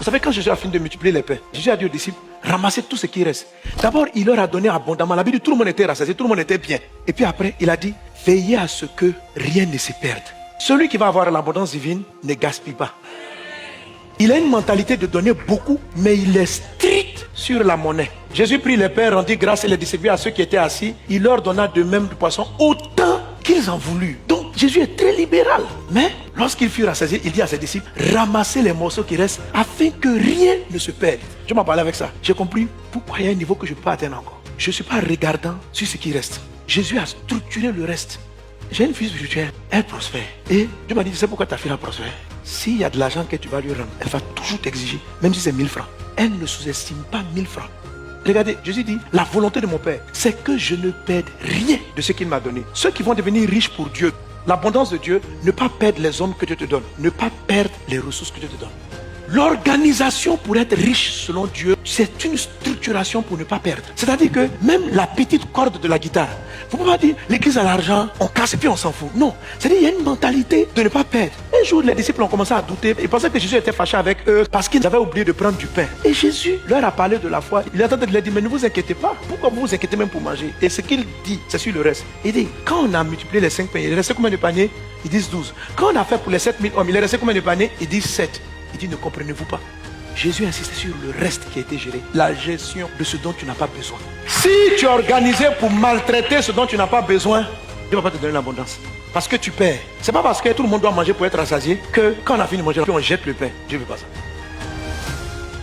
Vous savez, quand Jésus a fini de multiplier les pains, Jésus a dit aux disciples, ramassez tout ce qui reste. D'abord, il leur a donné abondamment. La Bible dit, tout le monde était rassasié, tout le monde était bien. Et puis après, il a dit, veillez à ce que rien ne se perde. Celui qui va avoir l'abondance divine ne gaspille pas. Il a une mentalité de donner beaucoup, mais il est strict sur la monnaie. Jésus prit les pains, rendit grâce et les distribua à ceux qui étaient assis. Il leur donna de même du poisson autant qu'ils en voulurent. Donc Jésus est très libéral. Mais lorsqu'il fut rassasié, il dit à ses disciples, ramassez les morceaux qui restent afin que rien ne se perde. Je m'en parlais avec ça. J'ai compris pourquoi il y a un niveau que je ne peux pas atteindre encore. Je ne suis pas regardant sur ce qui reste. Jésus a structuré le reste. J'ai une fille spirituelle, elle prospère. Et Dieu m'a dit, tu sais pourquoi ta fille a prospéré? S'il y a de l'argent que tu vas lui rendre, elle va toujours t'exiger, même si c'est 1000 francs. Elle ne sous-estime pas 1000 francs. Regardez, Jésus dit, la volonté de mon Père, c'est que je ne perde rien de ce qu'il m'a donné. Ceux qui vont devenir riches pour Dieu, l'abondance de Dieu, ne pas perdre les hommes que Dieu te donne, ne pas perdre les ressources que Dieu te donne. L'organisation pour être riche selon Dieu, c'est une structuration pour ne pas perdre. C'est-à-dire que même la petite corde de la guitare, il ne faut pas dire l'église a l'argent, on casse et puis on s'en fout. Non, c'est-à-dire qu'il y a une mentalité de ne pas perdre. Un jour, les disciples ont commencé à douter. Ils pensaient que Jésus était fâché avec eux parce qu'ils avaient oublié de prendre du pain. Et Jésus leur a parlé de la foi. Il est en train de leur dire, mais ne vous inquiétez pas. Pourquoi vous vous inquiétez même pour manger? Et ce qu'il dit, c'est sur le reste. Il dit, quand on a multiplié les 5 pains, il restait combien de paniers? Ils disent 12. Quand on a fait pour les 7000 hommes, il restait combien de paniers? Ils disent 7. Il dit, ne comprenez-vous pas? Jésus insistait sur le reste qui a été géré, la gestion de ce dont tu n'as pas besoin. Si tu es organisé pour maltraiter ce dont tu n'as pas besoin, Dieu ne va pas te donner l'abondance. Parce que tu perds. C'est pas parce que tout le monde doit manger pour être rassasié que quand on a fini de manger, on jette le pain. Dieu ne veut pas ça.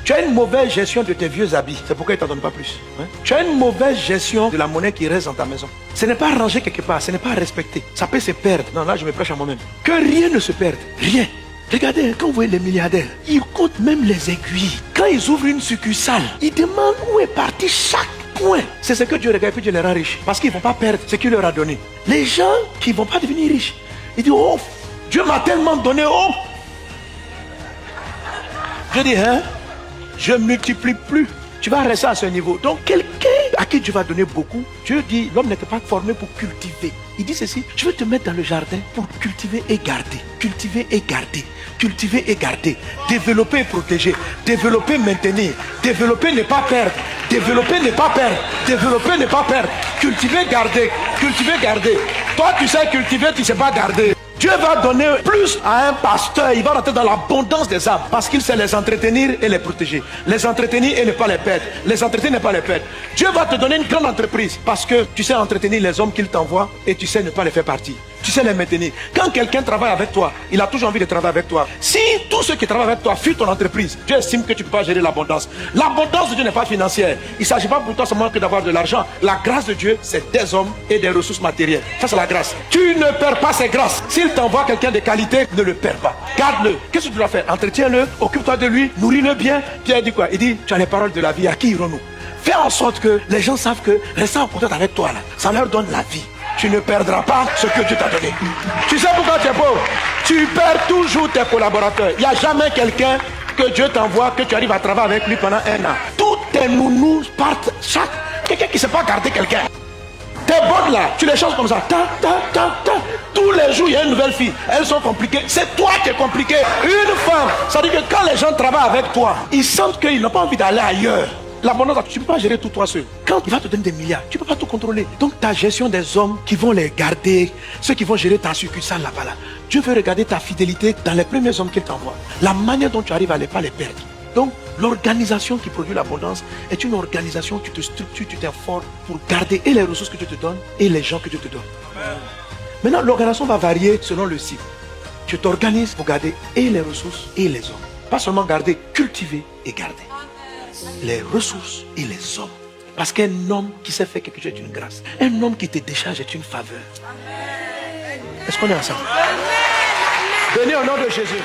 Tu as une mauvaise gestion de tes vieux habits. C'est pourquoi il ne t'en donne pas plus. Tu as une mauvaise gestion de la monnaie qui reste dans ta maison. Ce n'est pas rangé quelque part, ce n'est pas respecté. Ça peut se perdre. Non, là je me prêche à moi-même. Que rien ne se perde. Rien. Regardez, quand vous voyez les milliardaires, ils comptent même les aiguilles. Quand ils ouvrent une succursale, ils demandent où est parti chaque point. C'est ce que Dieu regarde, puis Dieu les rend riches. Parce qu'ils ne vont pas perdre ce qu'il leur a donné. Les gens qui ne vont pas devenir riches, ils disent, oh, Dieu m'a tellement donné, oh. Je dis, hein, je ne multiplie plus. Tu vas rester à ce niveau. Donc, quelqu'un à qui Dieu va donner beaucoup, Dieu dit, l'homme n'était pas formé pour cultiver. Il dit ceci, je veux te mettre dans le jardin pour cultiver et garder. Cultiver et garder. Cultiver et garder. Développer et protéger. Développer, maintenir. Développer, ne pas perdre. Développer, ne pas perdre. Développer, ne pas perdre. Cultiver, garder. Cultiver, garder. Toi, tu sais cultiver, tu ne sais pas garder. Dieu va donner plus à un pasteur, il va rentrer dans l'abondance des âmes parce qu'il sait les entretenir et les protéger. Les entretenir et ne pas les perdre. Les entretenir et ne pas les perdre. Dieu va te donner une grande entreprise parce que tu sais entretenir les hommes qu'il t'envoie et tu sais ne pas les faire partir. Tu sais les maintenir. Quand quelqu'un travaille avec toi, il a toujours envie de travailler avec toi. Si tous ceux qui travaillent avec toi fuient ton entreprise, Dieu estime que tu ne peux pas gérer l'abondance. L'abondance de Dieu n'est pas financière. Il ne s'agit pas pour toi seulement que d'avoir de l'argent. La grâce de Dieu, c'est des hommes et des ressources matérielles. Ça, c'est la grâce. Tu ne perds pas ces grâces. S'il t'envoie quelqu'un de qualité, ne le perds pas. Garde-le. Qu'est-ce que tu dois faire? Entretiens-le, occupe-toi de lui, nourris-le bien. Pierre dit quoi? Il dit, tu as les paroles de la vie, à qui irons-nous? Fais en sorte que les gens savent que rester en contact avec toi, là, ça leur donne la vie. Tu ne perdras pas ce que Dieu t'a donné. Tu sais pourquoi tu es pauvre? Tu perds toujours tes collaborateurs. Il n'y a jamais quelqu'un que Dieu t'envoie, que tu arrives à travailler avec lui pendant 1 an. Tous tes nounous partent chaque... Quelqu'un qui ne sait pas garder quelqu'un. Tes bonnes là, tu les changes comme ça. Tous les jours, il y a une nouvelle fille. Elles sont compliquées. C'est toi qui es compliqué. Une femme, ça veut dire que quand les gens travaillent avec toi, ils sentent qu'ils n'ont pas envie d'aller ailleurs. L'abondance, tu ne peux pas gérer tout toi seul. Quand il va te donner des milliards, tu ne peux pas tout contrôler. Donc ta gestion des hommes qui vont les garder, ceux qui vont gérer ta succursale là-bas là. Dieu veut regarder ta fidélité dans les premiers hommes qu'il t'envoie. La manière dont tu arrives à ne pas les perdre. Donc l'organisation qui produit l'abondance est une organisation où tu te structures, tu t'efforces pour garder et les ressources que Dieu te donne et les gens que Dieu te donne. Maintenant l'organisation va varier selon le cycle. Tu t'organises pour garder et les ressources et les hommes. Pas seulement garder, cultiver et garder. Les ressources et les hommes. Parce qu'un homme qui sait faire quelque chose est une grâce. Un homme qui te décharge est une faveur. Est-ce qu'on est ensemble? Venez au nom de Jésus.